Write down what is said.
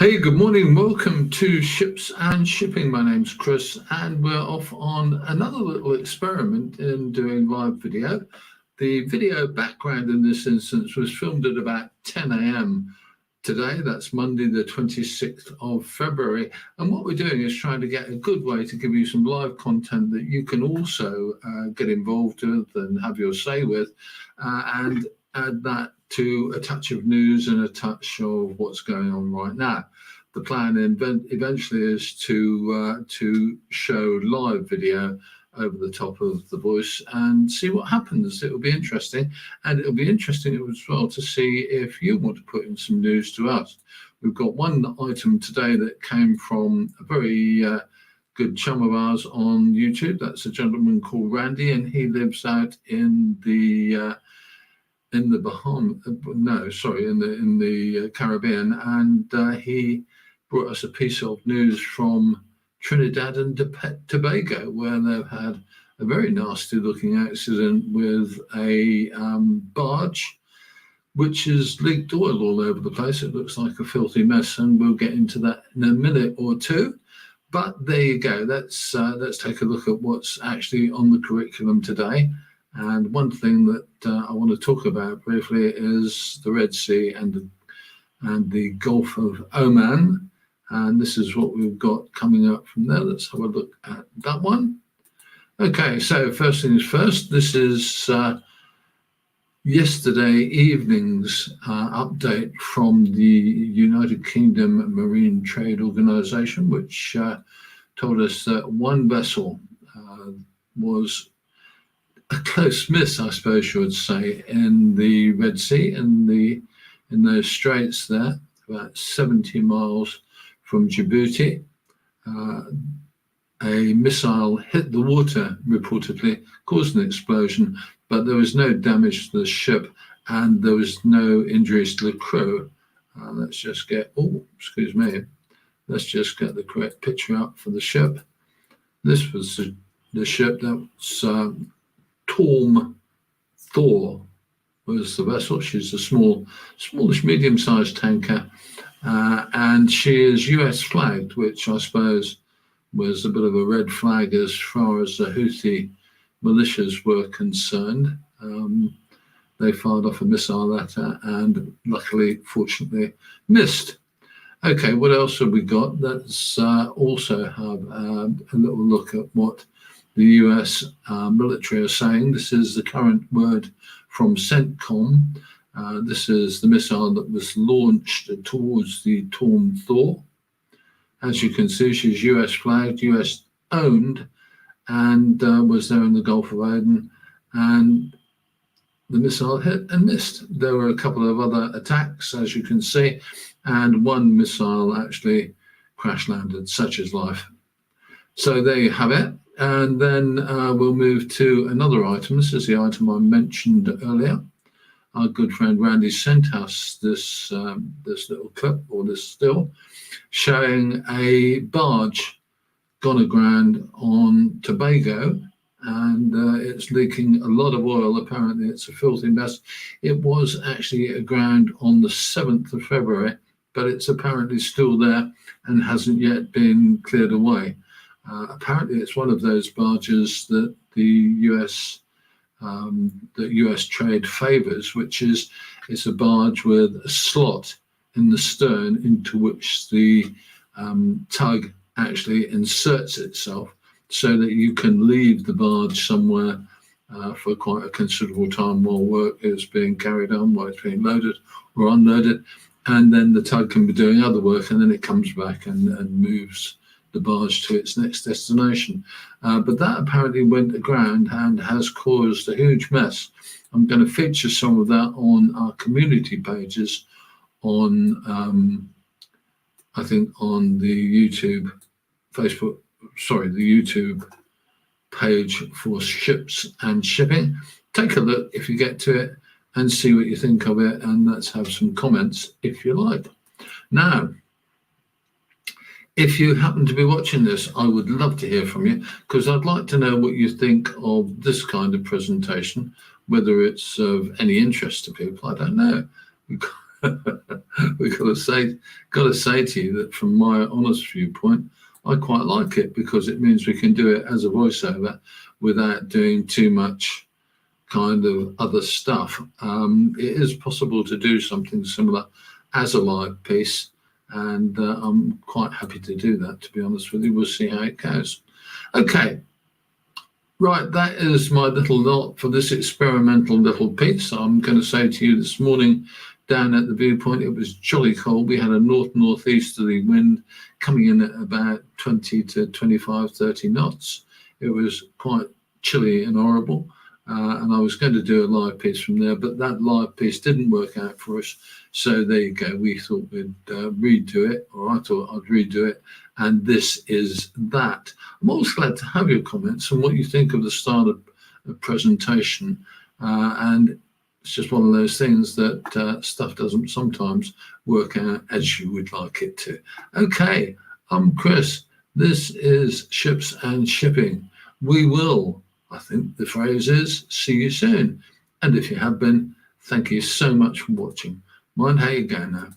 Hey, good morning. Welcome to Ships and Shipping. My name's Chris, and we're off on another little experiment in doing live video. The video background in this instance was filmed at about 10 a.m. today. That's Monday, the 26th of February. And what we're doing is trying to get a good way to give you some live content that you can also get involved with and have your say with, and add that to a touch of news and a touch of what's going on right now. The plan eventually is to show live video over the top of the voice and see what happens. It will be interesting, and it'll be interesting as well to see if you want to put in some news to us. We've got one item today that came from a very good chum of ours on YouTube. That's a gentleman called Randy, and he lives out in the Bahamas, in the Caribbean, and he brought us a piece of news from Trinidad and Tobago, where they've had a very nasty looking accident with a barge which has leaked oil all over the place. It looks like a filthy mess, and we'll get into that in a minute or two. But there you go. Let's take a look at what's actually on the curriculum today. And one thing that I want to talk about briefly is the Red Sea and the Gulf of Oman. And this is what we've got coming up from there. Let's have a look at that one. Okay, so first things first, this is yesterday evening's update from the United Kingdom Marine Trade Organization, which told us that one vessel was a close miss, I suppose you would say, in the Red Sea, in those straits there, about 70 miles from Djibouti. A missile hit the water, reportedly, caused an explosion, but there was no damage to the ship and there was no injuries to the crew. Let's just get the correct picture up for the ship. This was the ship that was Torm Thor was the vessel. She's a smallish, medium-sized tanker, and she is US flagged, which I suppose was a bit of a red flag as far as the Houthi militias were concerned. They fired off a missile at her and luckily, fortunately, missed. Okay, what else have we got? Let's also have a little look at what the US military are saying. This is the current word from CENTCOM. This is the missile that was launched towards the Torm Thor. As you can see, she's US flagged, US owned, and was there in the Gulf of Aden. And the missile hit and missed. There were a couple of other attacks, as you can see, and one missile actually crash landed. Such is life. So there you have it. And then we'll move to another item. This is the item I mentioned earlier. Our good friend Randy sent us this little clip, or this still, showing a barge gone aground on Tobago, and it's leaking a lot of oil. Apparently it's a filthy mess. It was actually aground on the 7th of February, but it's apparently still there and hasn't yet been cleared away. Apparently, it's one of those barges that the US trade favours, which is it's a barge with a slot in the stern into which the tug actually inserts itself, so that you can leave the barge somewhere for quite a considerable time while work is being carried on, while it's being loaded or unloaded, and then the tug can be doing other work, and then it comes back and moves the barge to its next destination. But that apparently went aground and has caused a huge mess. I'm going to feature some of that on our community pages on, I think on the YouTube page for Ships and Shipping. Take a look if you get to it and see what you think of it, and let's have some comments if you like. Now, if you happen to be watching this, I would love to hear from you, because I'd like to know what you think of this kind of presentation, whether it's of any interest to people. I don't know. We've got to say to you that from my honest viewpoint, I quite like it because it means we can do it as a voiceover without doing too much kind of other stuff. It is possible to do something similar as a live piece, and I'm quite happy to do that, to be honest with you. We'll see how it goes. Okay, right, that is my little lot for this experimental little piece. I'm going to say to you this morning down at the viewpoint, it was jolly cold. We had a northeasterly wind coming in at about 20 to 25, 30 knots. It was quite chilly and horrible. And I was going to do a live piece from there, but that live piece didn't work out for us. So there you go. We thought we'd redo it, or I thought I'd redo it. And this is that. I'm always glad to have your comments and what you think of the start of the presentation. And it's just one of those things that stuff doesn't sometimes work out as you would like it to. Okay, I'm Chris. This is Ships and Shipping. We will, I think the phrase is, see you soon. And if you have been, thank you so much for watching. Mind how you go now.